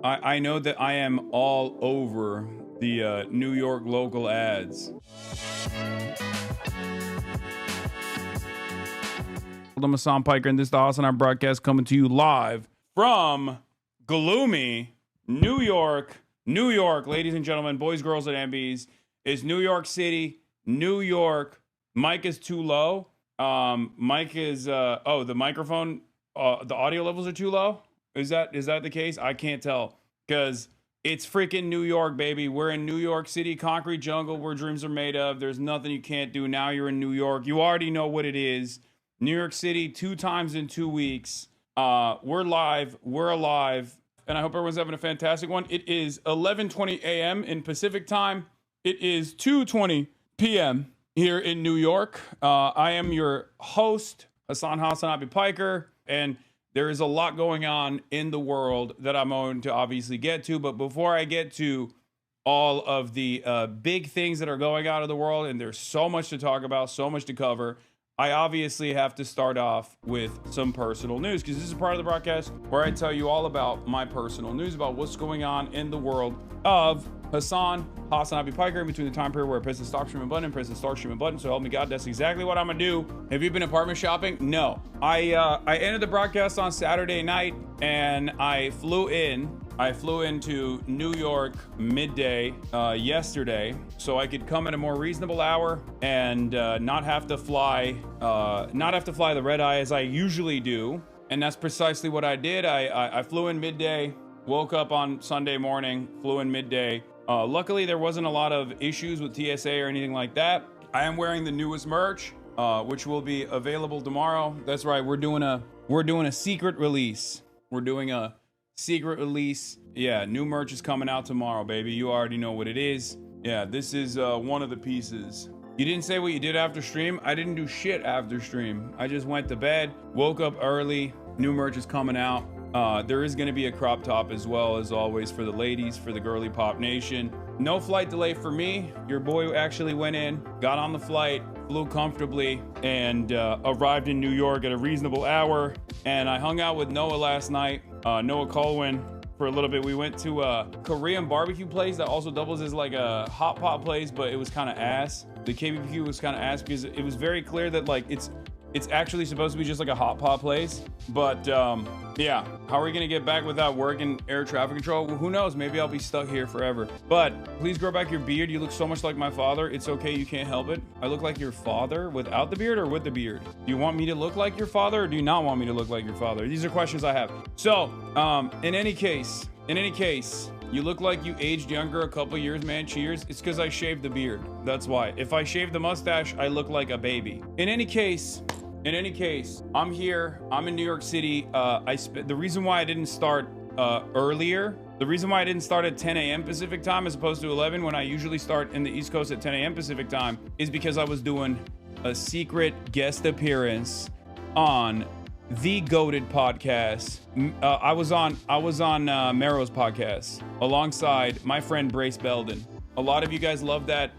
I know that I am all over the New York local ads. I'm Hassan Piker, and this is the HasanAbi broadcast coming to you live from gloomy New York. New York, ladies and gentlemen, boys, girls, and MBs, is New York City, New York. Mic is too low. Mic is, the microphone, the audio levels are too low. Is that the case? I can't tell because it's freaking New York, baby. We're in New York City, concrete jungle where dreams are made of. There's nothing you can't do. Now you're in New York. You already know what it is. New York City 2 times in 2 weeks. We're live. We're alive. And I hope everyone's having a fantastic one. It is 11:20 a.m. in Pacific time. It is 2:20 p.m. here in New York. I am your host, HasanAbi Piker, and there is a lot going on in the world that I'm going to obviously get to. But before I get to all of the big things that are going on in the world, and there's so much to talk about, so much to cover, I obviously have to start off with some personal news, because this is part of the broadcast where I tell you all about my personal news, about what's going on in the world of HasanAbi Piker, in between the time period where I press the stop streaming button and press the start streaming button. So help me God, that's exactly what I'm gonna do. Have you been apartment shopping? No. I ended the broadcast on Saturday night, and I flew into New York midday yesterday, so I could come at a more reasonable hour and not have to fly the red eye as I usually do. And that's precisely what I did. I flew in midday, woke up on Sunday morning, flew in midday. Luckily, there wasn't a lot of issues with TSA or anything like that. I am wearing the newest merch, which will be available tomorrow. That's right, we're doing a secret release. We're doing a secret release. Yeah, new merch is coming out tomorrow, baby. You already know what it is. Yeah, this is one of the pieces. You didn't say what you did after stream? I didn't do shit after stream. I just went to bed, woke up early. New merch is coming out. There is going to be a crop top as well, as always, for the ladies, for the girly pop nation. No flight delay for me. Your boy actually went in, got on the flight, flew comfortably, and arrived in New York at a reasonable hour. And I hung out with Noah last night, Noah Colwyn, for a little bit. We went to a Korean barbecue place that also doubles as like a hot pot place, but it was kind of ass. The KBBQ was kind of ass because it was very clear that like it's actually supposed to be just like a hot pot place. But yeah, how are we gonna get back without working air traffic control? Well, who knows? Maybe I'll be stuck here forever. But please grow back your beard. You look so much like my father. It's okay, you can't help it. I look like your father without the beard or with the beard? Do you want me to look like your father, or do you not want me to look like your father? These are questions I have. So in any case, you look like you aged younger a couple years, man. Cheers. It's because I shaved the beard. That's why. If I shave the mustache, I look like a baby. In any case, I'm here. I'm in New York City. The reason why I didn't start earlier, the reason why I didn't start at 10 a.m. Pacific time as opposed to 11 when I usually start in the East Coast at 10 a.m. Pacific time, is because I was doing a secret guest appearance on the GOATed podcast. I was on Mero's podcast alongside my friend Brace Belden. A lot of you guys love that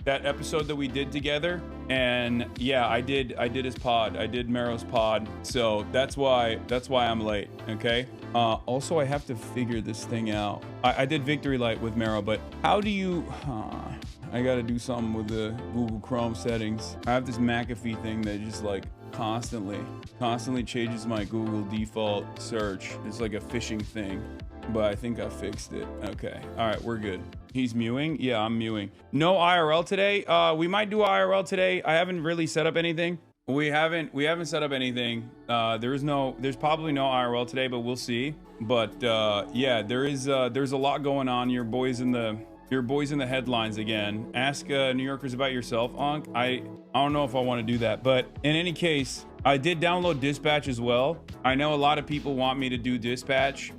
episode that we did together, and yeah, I did his pod. I did Mero's pod, so that's why I'm late. Okay. Also, I have to figure this thing out. I did Victory Light with Mero, but how do you? I got to do something with the Google Chrome settings. I have this McAfee thing that just like constantly changes my Google default search. It's like a phishing thing, but I think I fixed it. Okay. All right, we're good. He's mewing? Yeah, I'm mewing. No IRL today. We might do IRL today. I haven't really set up anything. We haven't set up anything. There's probably no IRL today, but we'll see. But yeah, there's a lot going on. Your boys in the headlines again. Ask New Yorkers about yourself, Unc. I don't know if I want to do that, but in any case, I did download Dispatch as well. I know a lot of people want me to do Dispatch.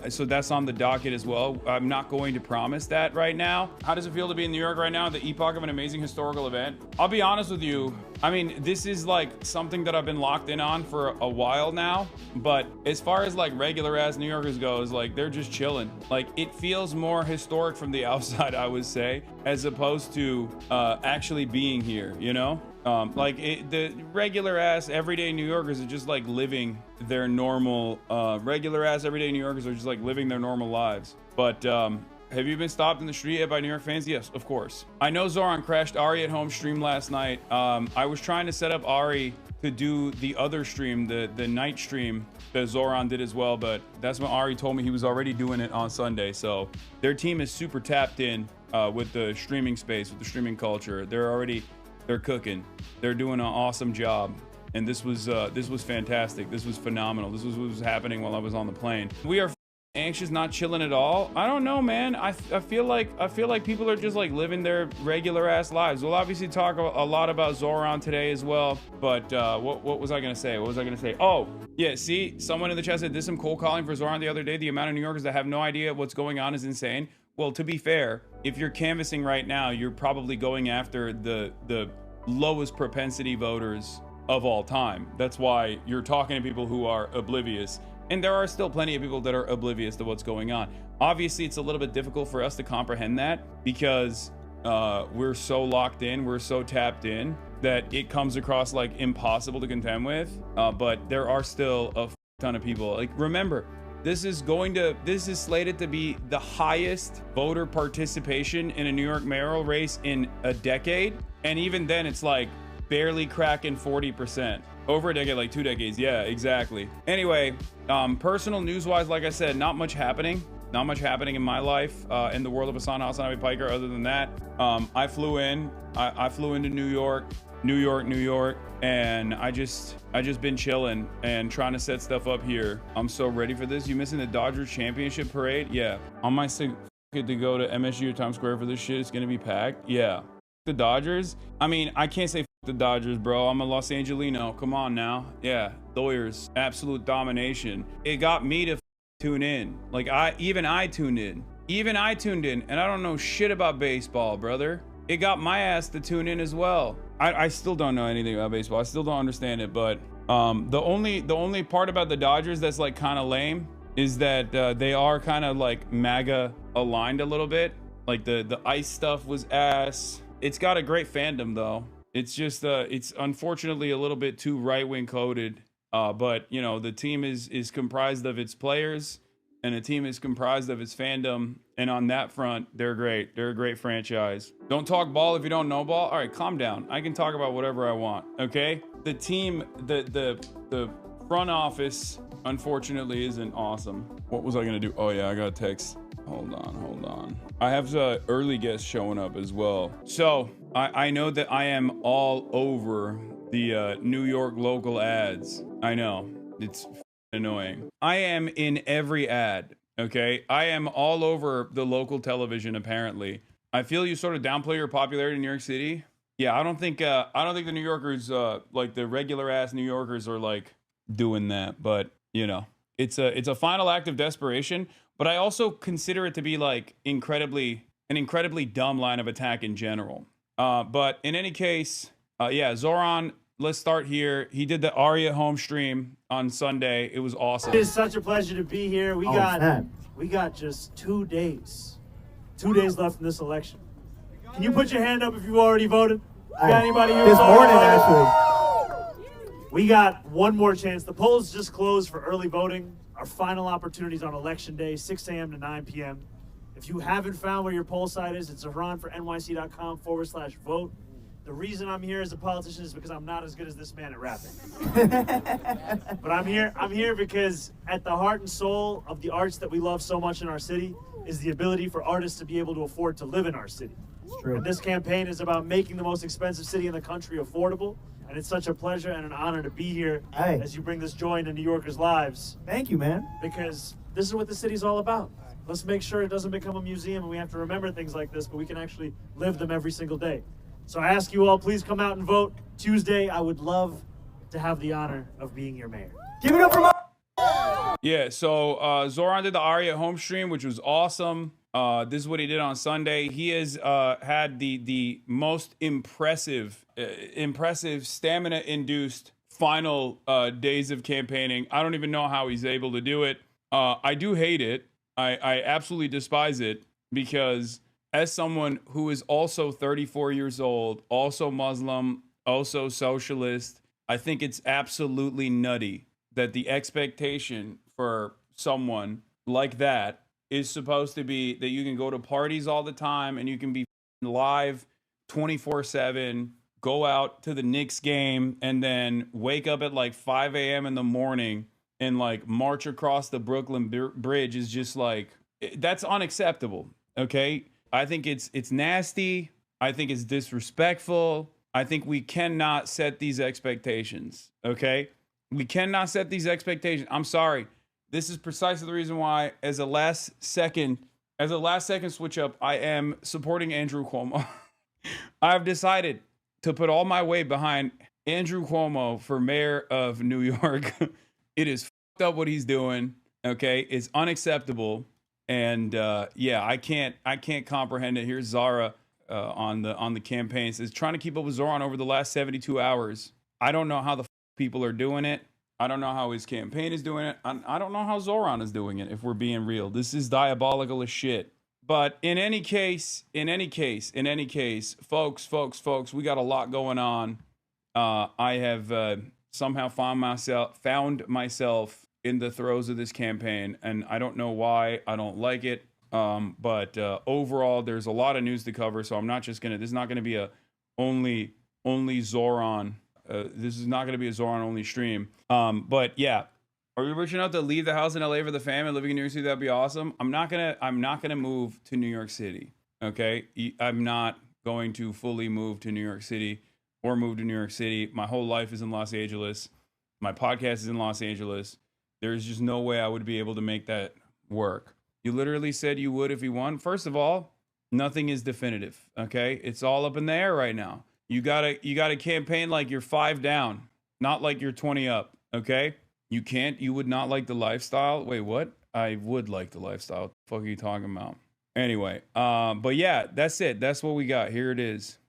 So that's on the docket as well. I'm not going to promise that right now. How does it feel to be in New York right now at the epoch of an amazing historical event? I'll be honest with you. I mean, this is like something that I've been locked in on for a while now, but as far as like regular ass New Yorkers goes, like they're just chilling. Like it feels more historic from the outside, I would say, as opposed to actually being here, you know? The regular ass everyday New Yorkers are just like living their normal regular ass everyday New Yorkers are just like living their normal lives. But have you been stopped in the street yet by New York fans? Yes, of course. I know Zoran crashed Ari at home stream last night. I was trying to set up Ari to do the other stream, the night stream that Zoran did as well, but that's when Ari told me he was already doing it on Sunday. So their team is super tapped in with the streaming space, with the streaming culture. They're cooking. They're doing an awesome job. And this was fantastic. This was phenomenal. This was what was happening while I was on the plane. We are anxious, not chilling at all. I don't know, man. I feel like people are just like living their regular ass lives. We'll obviously talk a lot about Zoran today as well. But what was I gonna say? What was I gonna say? Oh yeah, see, someone in the chat said did some cold calling for Zoran the other day. The amount of New Yorkers that have no idea what's going on is insane. Well, to be fair, if you're canvassing right now, you're probably going after the lowest propensity voters of all time. That's why you're talking to people who are oblivious. And there are still plenty of people that are oblivious to what's going on. Obviously, it's a little bit difficult for us to comprehend that because we're so locked in, we're so tapped in that it comes across like impossible to contend with. But there are still a ton of people. Like, remember, this is slated to be the highest voter participation in a New York mayoral race in a decade. And even then, it's like barely cracking 40%. Over a decade, like 2 decades. Yeah, exactly. Anyway, personal news-wise, like I said, not much happening. Not much happening in my life, in the world of HasanAbi Piker. Other than that, I flew in. I flew into New York, and I just been chilling and trying to set stuff up here. I'm so ready for this. You missing the Dodgers championship parade? Yeah. On my ticket to go to MSG or Times Square for this shit, it's gonna be packed. Yeah. The Dodgers. I mean, I can't say the Dodgers, bro. I'm a Los Angelino. Come on now. Yeah, Lawyers, absolute domination. It got me to tune in. Like even I tuned in, and I don't know shit about baseball, brother. It got my ass to tune in as well. I still don't know anything about baseball. I still don't understand it. But the only part about the Dodgers that's like kind of lame is that they are kind of like MAGA aligned a little bit. Like the ice stuff was ass. It's got a great fandom though. It's just it's unfortunately a little bit too right-wing coded. But you know, the team is comprised of its players, and the team is comprised of its fandom. And on that front, they're great. They're a great franchise. Don't talk ball if you don't know ball. All right, calm down. I can talk about whatever I want. Okay. The team, the front office, unfortunately, isn't awesome. What was I gonna do? Oh yeah, I got a text. Hold on. I have early guests showing up as well. So I know that I am all over the New York local ads. I know, it's annoying. I am in every ad, okay? I am all over the local television, apparently. I feel you sort of downplay your popularity in New York City. Yeah, I don't think the New Yorkers, like the regular ass New Yorkers are like doing that, but you know, it's a final act of desperation. But I also consider it to be like an incredibly dumb line of attack in general. But in any case, yeah, Zoran, let's start here. He did the Aria home stream on Sunday. It was awesome. It is such a pleasure to be here. We got just 2 days. 2 days left in this election. Can you put your hand up if you've already voted? Got anybody here? This morning, actually. We got one more chance. The polls just closed for early voting. Our final opportunities on election day, 6 a.m. to 9 p.m. If you haven't found where your poll site is, it's ZahranForNYC.com/vote. The reason I'm here as a politician is because I'm not as good as this man at rapping. But I'm here because at the heart and soul of the arts that we love so much in our city is the ability for artists to be able to afford to live in our city. It's true. And this campaign is about making the most expensive city in the country affordable. And it's such a pleasure and an honor to be here as you bring this joy into New Yorkers' lives. Thank you, man. Because this is what the city's all about. Let's make sure it doesn't become a museum and we have to remember things like this, but we can actually live them every single day. So I ask you all, please come out and vote. Tuesday, I would love to have the honor of being your mayor. Give it up for my... Yeah, so Zoran did the Aria home stream, which was awesome. This is what he did on Sunday. He has had the most impressive stamina-induced final days of campaigning. I don't even know how he's able to do it. I do hate it. I absolutely despise it because as someone who is also 34 years old, also Muslim, also socialist. I think it's absolutely nutty that the expectation for someone like that is supposed to be that you can go to parties all the time and you can be live 24/7, go out to the Knicks game and then wake up at like 5 a.m. in the morning and like march across the Brooklyn Bridge is just like, that's unacceptable. Okay. I think it's nasty. I think it's disrespectful. I think we cannot set these expectations. Okay. We cannot set these expectations. I'm sorry. This is precisely the reason why, as a last second switch up, I am supporting Andrew Cuomo. I've decided to put all my weight behind Andrew Cuomo for mayor of New York. It is fucked up what he's doing. Okay, it's unacceptable, and yeah, I can't comprehend it. Here's Zara on the campaign. It says trying to keep up with Zoran over the last 72 hours. I don't know how the people are doing it. I don't know how his campaign is doing it. I don't know how Zoran is doing it, if we're being real. This is diabolical as shit. But in any case, folks, we got a lot going on. I have somehow found myself in the throes of this campaign, and I don't know why. I don't like it. But overall, there's a lot of news to cover, so I'm not just gonna. This is not gonna be a only Zoran. This is not going to be a Zoran only stream. But yeah, are you rich enough to leave the house in LA for the fam and living in New York City? That'd be awesome. I'm not gonna move to New York City. Okay, I'm not going to fully move to New York City or move to New York City. My whole life is in Los Angeles. My podcast is in Los Angeles. There's just no way I would be able to make that work. You literally said you would if you won. First of all, nothing is definitive. Okay, it's all up in the air right now. You gotta campaign like you're 5 down, not like you're 20 up. Okay, you would not like the lifestyle. Wait, what? I would like the lifestyle. What the fuck are you talking about? Anyway, but yeah, that's it. That's what we got. Here it is.